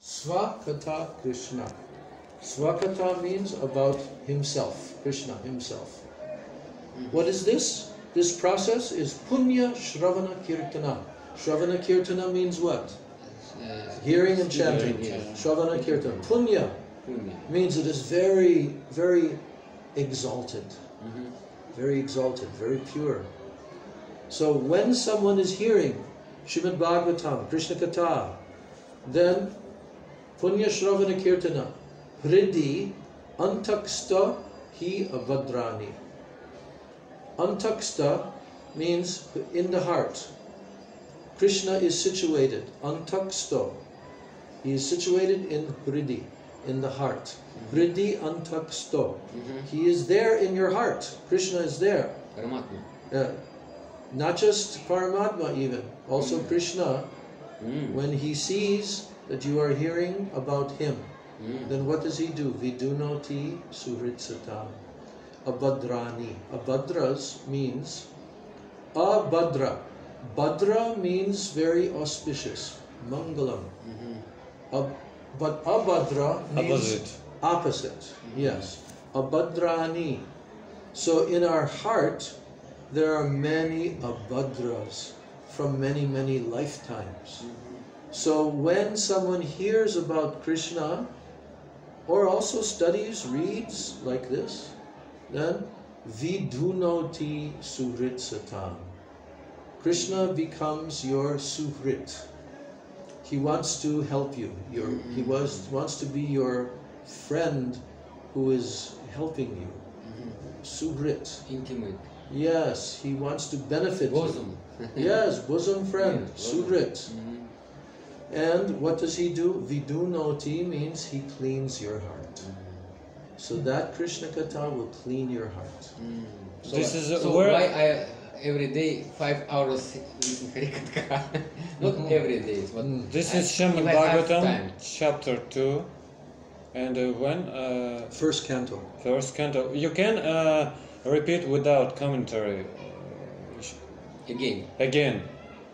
Svakata Krishna. Svakata means about himself, Krishna himself. What is this? This process is Punya Shravana Kirtana. Shravana Kirtana means what? Hearing and chanting. Shravana Kirtana. Punya means it is very, very exalted. Very exalted, very pure. So when someone is hearing Srimad Bhagavatam, Krishna Katha, then Punya Shravana Kirtana, Hridi Antaksta hi avadrani. Antaksta means in the heart. Krishna is situated. Antaksto. He is situated in Hridi, in the heart. Hridi Antaksto. He is there in your heart. Krishna is there. Paramatma. Not just Paramatma even. Also Krishna, when he sees that you are hearing about him, then what does he do? Vidunoti suhritsatam. Abhadrani. Abhadras means abhadra. Bhadra means very auspicious, mangalam. But abhadra means opposite. Yes. Abhadrani. So in our heart, there are many abhadras from many, many lifetimes. So when someone hears about Krishna, or also studies, reads like this, then vidunoti suhrit satam. Krishna becomes your suhrit. He wants to help you. He wants to be your friend who is helping you. Suhrit. Intimate. Yes, he wants to benefit you. Yes, bosom friend, suhrit. And what does he do? Vidunoti means he cleans your heart. So that Krishna Katha will clean your heart. So why I every day 5 hours listen Harikatha? Not every day. But this is Srimad Bhagavatam, chapter 2. And when? First canto. First canto. You can repeat without commentary. Again.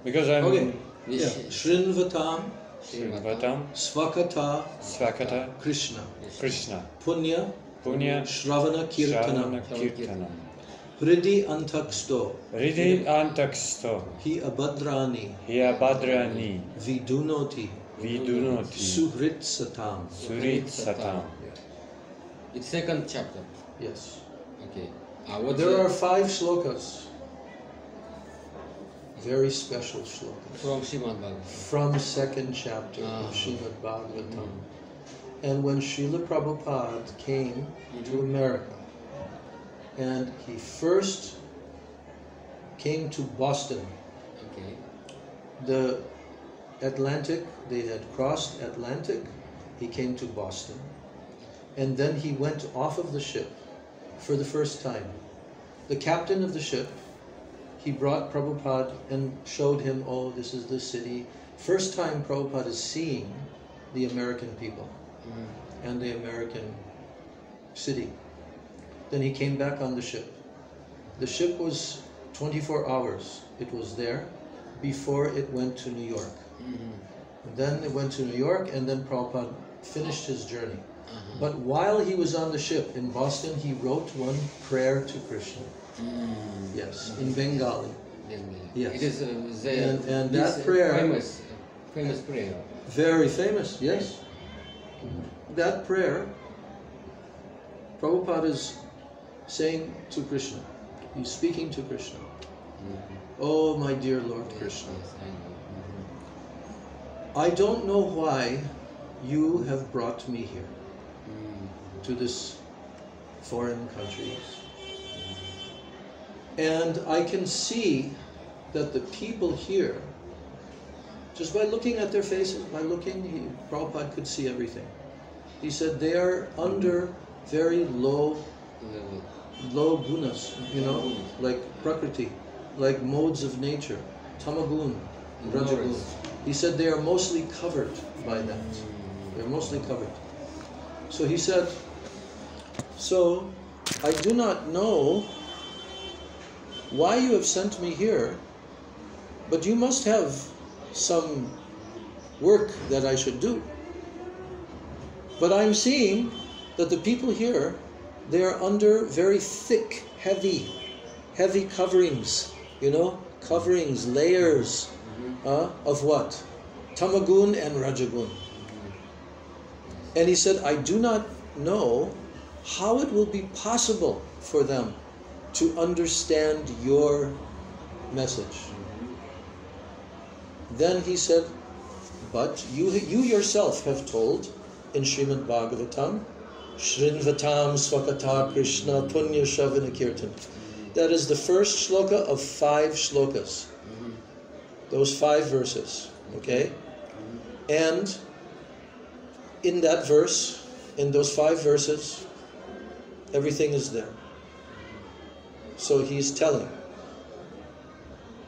Because I'm... Okay. Yeah. Shrinvatam, Svakata, Krishna, Punya, Shravana Kirtana, Hridi Antaksto, Hi Abhadrani, Vidunoti, Suhrit Satam. It's second chapter. Yes. Okay. There are 5 slokas. Very special shlokas. From Srimad Bhagavatam. From second chapter of Srimad Bhagavatam. And when Srila Prabhupada came to America, and he first came to Boston, the Atlantic, they had crossed Atlantic, he came to Boston. And then he went off of the ship for the first time. The captain of the ship, he brought Prabhupada and showed him, oh, this is the city. First time Prabhupada is seeing the American people and the American city. Then he came back on the ship. The ship was 24 hours. It was there before it went to New York. Then it went to New York, and then Prabhupada finished his journey. But while he was on the ship in Boston, he wrote one prayer to Krishna. Yes, in Bengali. Yes. It is and that prayer, famous prayer. Very famous, yes. That prayer, Prabhupada is saying to Krishna. He's speaking to Krishna. Oh, my dear Lord Krishna, I don't know why you have brought me here to this foreign country. And I can see that the people here, just by looking at their faces, Prabhupada could see everything. He said they are under very low gunas, like prakriti, like modes of nature, tamagun, rajagun. He said they are mostly covered by that. They're mostly covered. So he said, so I do not know why you have sent me here, but you must have some work that I should do. But I'm seeing that the people here, they are under very thick, heavy coverings, coverings, layers of what? Tamagun and Rajagun. And he said, I do not know how it will be possible for them to understand your message. Then he said, but you yourself have told in Srimad Bhagavatam, Shrinvatam Swakata Krishna Punya Shavana Kirtan. That is the first shloka of 5 shlokas. Those 5 verses. Okay? And in that verse, in those 5 verses, everything is there. So he's telling,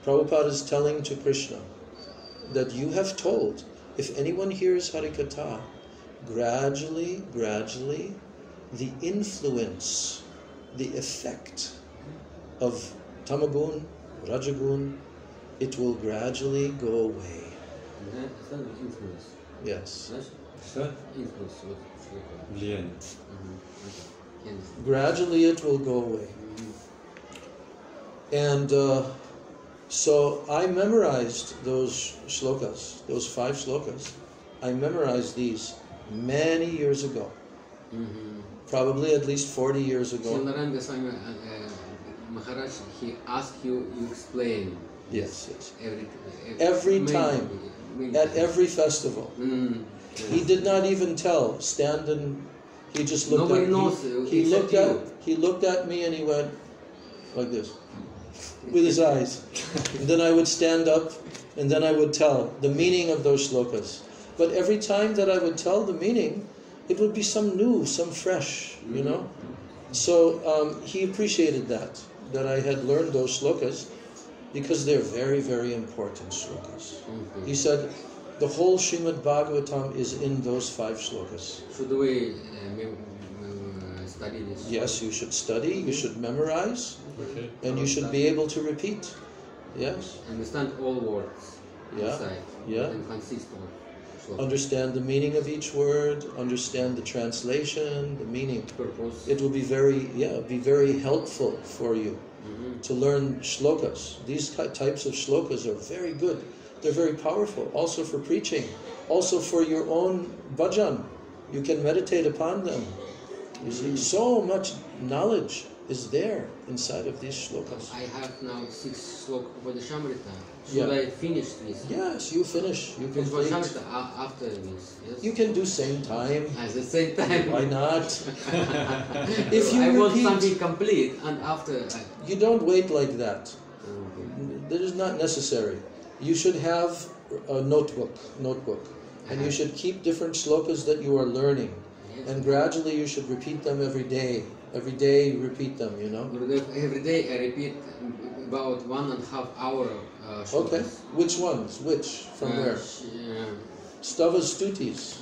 Prabhupada is telling to Krishna that you have told, if anyone hears Harikatha, gradually, the influence, the effect of Tamagun, Rajagun, it will gradually go away. It's not influence. Yes. Influence. Влияние. Gradually it will go away. And so I memorized those shlokas, those 5 shlokas. I memorized these many years ago. Probably at least 40 years ago. Srimad Swami Maharaj, he asked you explain. Yes. Every time, at every festival. He did not even tell, stand and he just looked Nobody at me. knows. He looked at me and he went like this with his eyes. And then I would stand up and then I would tell the meaning of those shlokas. But every time that I would tell the meaning, it would be some new, some fresh, So he appreciated that I had learned those shlokas because they're very, very important shlokas. He said, the whole Srimad Bhagavatam is in those 5 shlokas. Should we study this? Yes, you should study, you should memorize, and you should be able to repeat. Yes. Understand all words inside. And consist of shlokas. Understand the meaning of each word, understand the translation, the meaning. Purpose. It will be very helpful for you to learn shlokas. These types of shlokas are very good. They're very powerful, also for preaching, also for your own bhajan. You can meditate upon them. You see, so much knowledge is there inside of these shlokas. I have now 6 slokas for the Shamrita. Should I finish this? Yes, you finish. You can for Shamrita after this. Yes? You can do same time. At the same time. Why not? If you I repeat, want something complete, and after. You don't wait like that. That is not necessary. You should have a notebook, and you should keep different shlokas that you are learning, and gradually you should repeat them every day. Every day you repeat them, Every day I repeat about 1.5 hour shlokas. Okay, which ones? Which? From where? Stavas Stutis.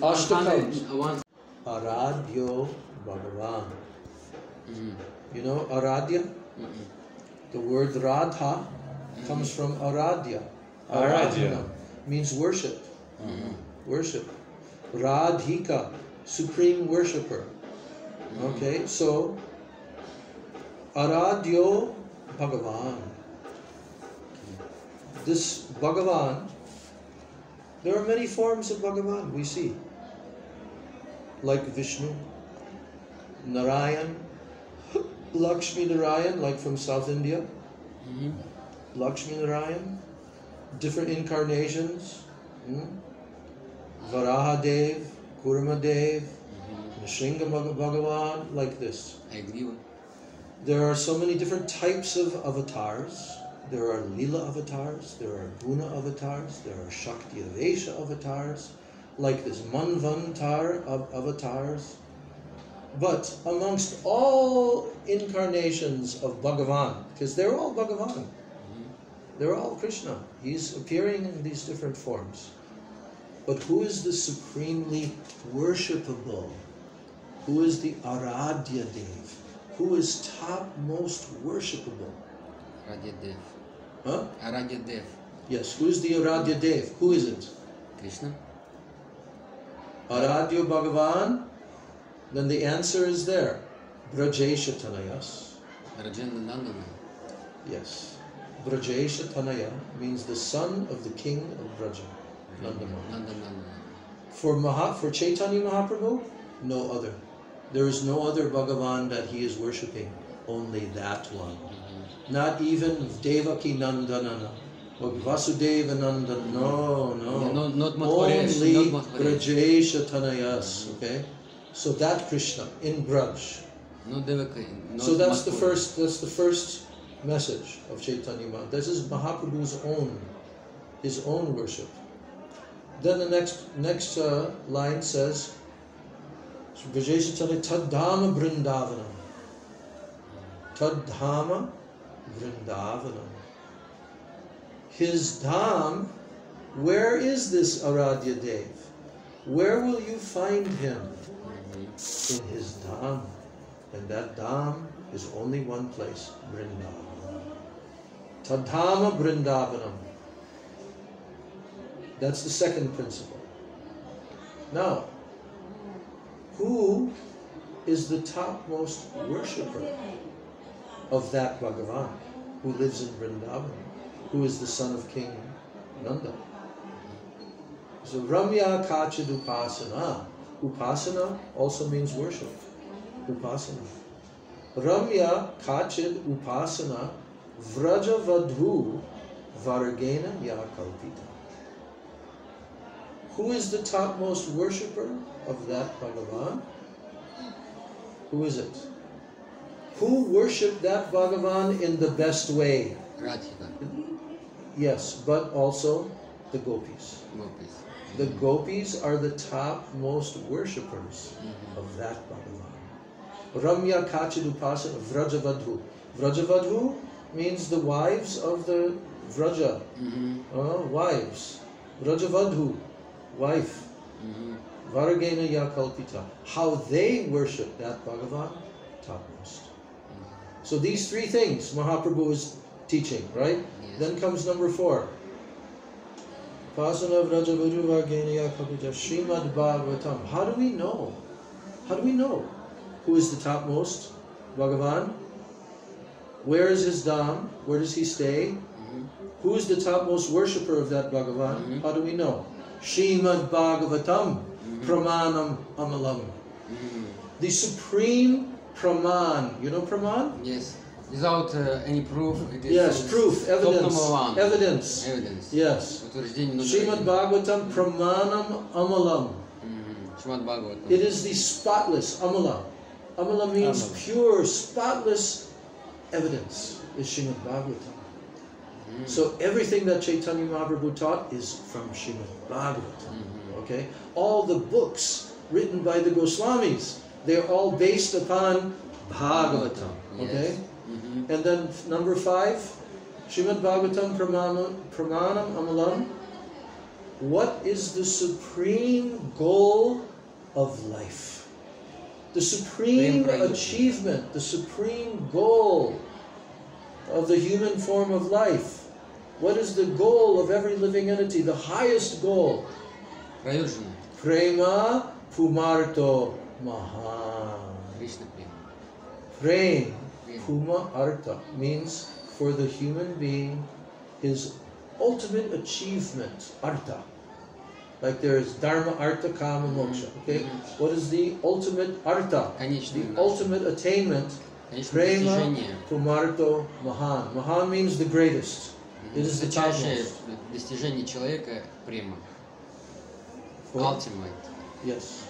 Ashtakams. Aradhyo Bhagavan. You know Aradhya? The word Radha comes from Aradhya. Aradhya means worship. Worship. Radhika, supreme worshipper. Okay, so Aradhyo Bhagavan. This Bhagavan, there are many forms of Bhagavan we see. Like Vishnu, Narayan, Lakshmi Narayan, like from South India. Lakshmi Narayan, different incarnations. Varahadev, Kurmadev, Nrsimha Bhagavan, like this. I agree. There are so many different types of avatars. There are Lila avatars, there are Guna avatars, there are Shakti Avesha avatars, like this Manvantar avatars. But amongst all incarnations of Bhagavan, because they're all Bhagavan, they're all Krishna. He's appearing in these different forms. But who is the supremely worshipable? Who is the Aradhya Dev? Who is topmost worshipable? Aradhya Dev. Huh? Aradhya Dev. Yes, who is the Aradhya Dev? Who is it? Krishna. Aradhya Bhagavan, then the answer is there. Brajesha Tanayas. Yes. Brajesha Tanaya means the son of the king of Braja, Nandamana. For Chaitanya Mahaprabhu, no other. There is no other Bhagavan that he is worshipping. Only that one. Not even Devaki Nandanana. Or Vasudeva Nandan. No. Only Brajesha Tanayas. Okay? So that Krishna in Braj. So that's the first message of Chaitanya Mahaprabhu. This is Mahaprabhu's his own worship. Then the next line says, Brajesha Tanaya Tadhama Vrindavanam. Tadhama Vrindavanam. His dham, where is this Aradhya Dev? Where will you find him? In his dham. And that dham is only one place, Vrindavan. Tadhama Vrindavanam. That's the second principle. Now, who is the topmost worshipper of that Bhagavan who lives in Vrindavan? Who is the son of King Nanda? So Ramya Kachid Upasana. Upasana also means worship. Upasana. Ramya Kachid Upasana Vraja Vadhu Varagena Yakalpita. Who is the topmost worshipper of that Bhagavan? Who is it? Who worshipped that Bhagavan in the best way? Radhika. Yes, but also the gopis. The gopis are the topmost worshippers of that Bhagavan. Ramya Kachid Upasana Vrajavadhu. Vrajavadhu means the wives of the Vraja. Wives. Vrajavadhu, wife. Varagena Yakalpita. How they worship that Bhagavan, topmost. So these three things Mahaprabhu is teaching, right? Yes. Then comes number 4. Pasana Vrajavadhu Varagena Yakalpita. Srimad Bhagavatam. How do we know? How do we know who is the topmost Bhagavan? Where is his dham? Where does he stay? Who is the topmost worshipper of that Bhagavan? How do we know? Srimad Bhagavatam Pramanam Amalam. The supreme Praman. You know Praman? Yes. Without any proof. Yes, proof, evidence. Evidence. Yes. Srimad Bhagavatam Pramanam Amalam. It is the spotless, Amala. Amala means pure, spotless evidence is Srimad Bhagavatam. So everything that Chaitanya Mahaprabhu taught is from Srimad Bhagavatam. Okay? All the books written by the Goswamis, they're all based upon Bhagavatam. Okay? And then number 5, Srimad Bhagavatam Pramanam Amalam. What is the supreme goal of life? The supreme achievement, the supreme goal of the human form of life. What is the goal of every living entity? The highest goal. Prema Pumarto Maha. Prem Puma Artha means for the human being his ultimate achievement. Artha. Like there is Dharma, Artha, Kama, Moksha. Okay? What is the ultimate Artha? The ultimate attainment. Prema Pumarto Mahan. Mahan means the greatest. It is the topmost. Достижение человека према. Ultimate. Yes.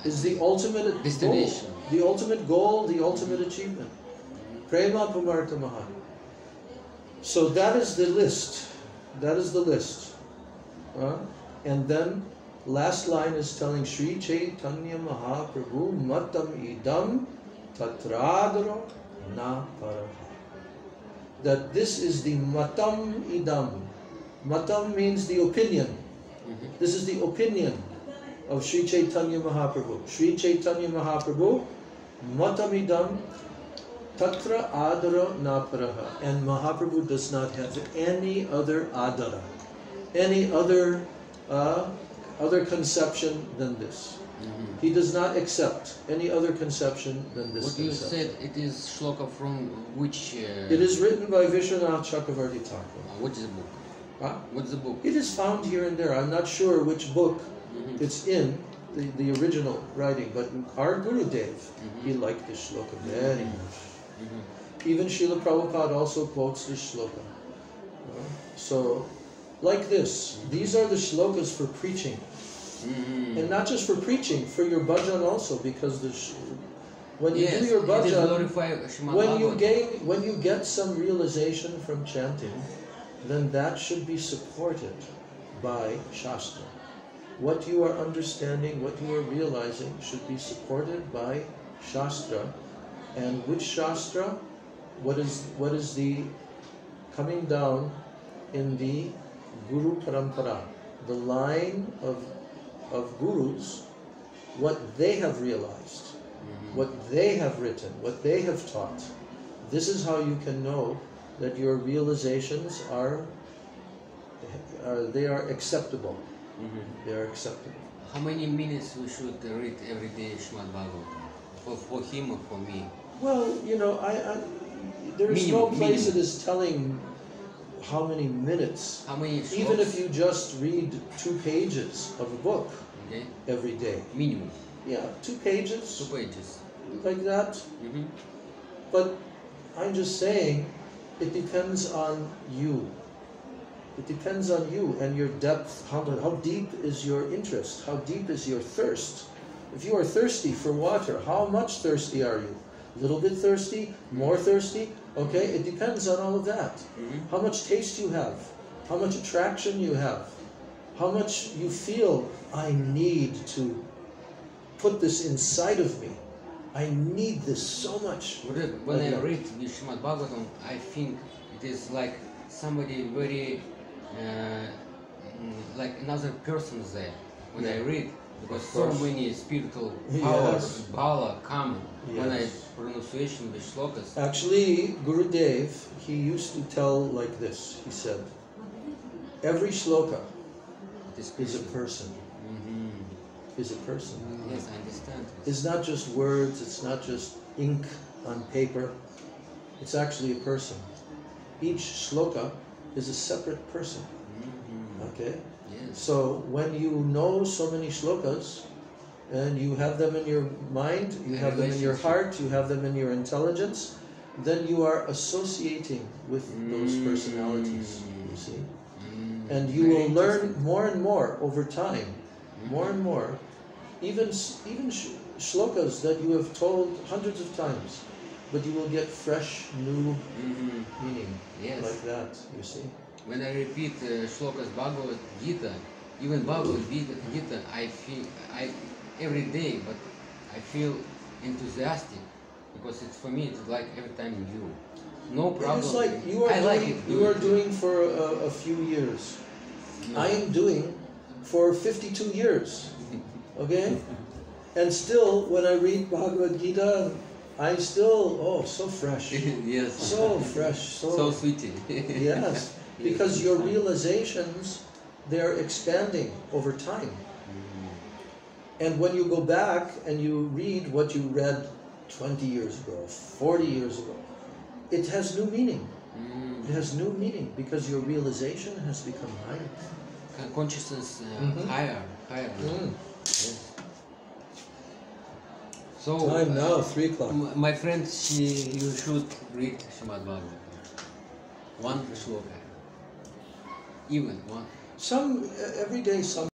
Is the ultimate destination. Goal. The ultimate goal, the ultimate achievement. Prema Pumarta Mahan. So that is the list. That is the list. And then last line is telling Sri Chaitanya Mahaprabhu Matam Idam Tatradro Na Paraha. That this is the Matam Idam. Matam means the opinion. This is the opinion of Sri Chaitanya Mahaprabhu. Sri Chaitanya Mahaprabhu Matam Idam Tatra Adara Na Paraha. And Mahaprabhu does not have any other adara, any other other conception than this. He does not accept any other conception than this What you conception. said, it is shloka from which... It is written by Vishwanath Chakravarti Thakur. What is the book? Huh? What's the book? It is found here and there. I'm not sure which book it's in, the original writing, but our Gurudev, he liked this shloka very much. Even Srila Prabhupada also quotes this shloka. So, like this, these are the shlokas for preaching. And not just for preaching, for your bhajan also, because when you do your bhajan, when you get some realization from chanting, then that should be supported by Shastra. What you are understanding, what you are realizing should be supported by Shastra. And which Shastra? What is the coming down in the Guru Parampara, the line of Gurus, what they have realized, what they have written, what they have taught. This is how you can know that your realizations are acceptable. They are acceptable. How many minutes we should read every day Srimad Bhagavatam? For him or for me? Well, there is no place that is telling how many minutes. How many even if you just read 2 pages of a book every day. Minimum. Yeah, 2 pages. 2 pages. Like that. But I'm just saying, it depends on you. It depends on you and your depth. How deep is your interest? How deep is your thirst? If you are thirsty for water, how much thirsty are you? A little bit thirsty? More thirsty? Okay, it depends on all of that. How much taste you have? How much attraction you have? How much you feel, I need to put this inside of me. I need this so much. When I read the Srimad Bhagavatam, I think it is like somebody very, like another person there. When I read, because so many spiritual powers, bala, come when I pronunciation the shlokas. Actually, Gurudev, he used to tell like this. He said, every shloka is a person. Is a person. Yes, I understand. It's not just words, it's not just ink on paper. It's actually a person. Each shloka is a separate person. Okay? Yes. So when you know so many shlokas, and you have them in your mind, you have them in your heart, you have them in your intelligence, then you are associating with those personalities, you see. And you will learn more and more over time, more and more. Even shlokas that you have told hundreds of times, but you will get fresh, new meaning, like that, you see. When I repeat shlokas Bhagavad Gita, even Bhagavad Gita, I feel, every day, but I feel enthusiastic, because it's, for me, it's like every time new. No problem. It's like you are doing for a few years. I am doing for 52 years. Okay? And still, when I read Bhagavad Gita, I still, so fresh. Yes. So fresh. So sweetie. Yes. Because your realizations, they're expanding over time. And when you go back and you read what you read 20 years ago, 40 years ago, it has new meaning. It has new meaning because your realization has become higher. Consciousness higher. Yes. So time now, 3 o'clock. My friend, you should read Srimad Bhagavatam. One shloka. Even one. Every day, some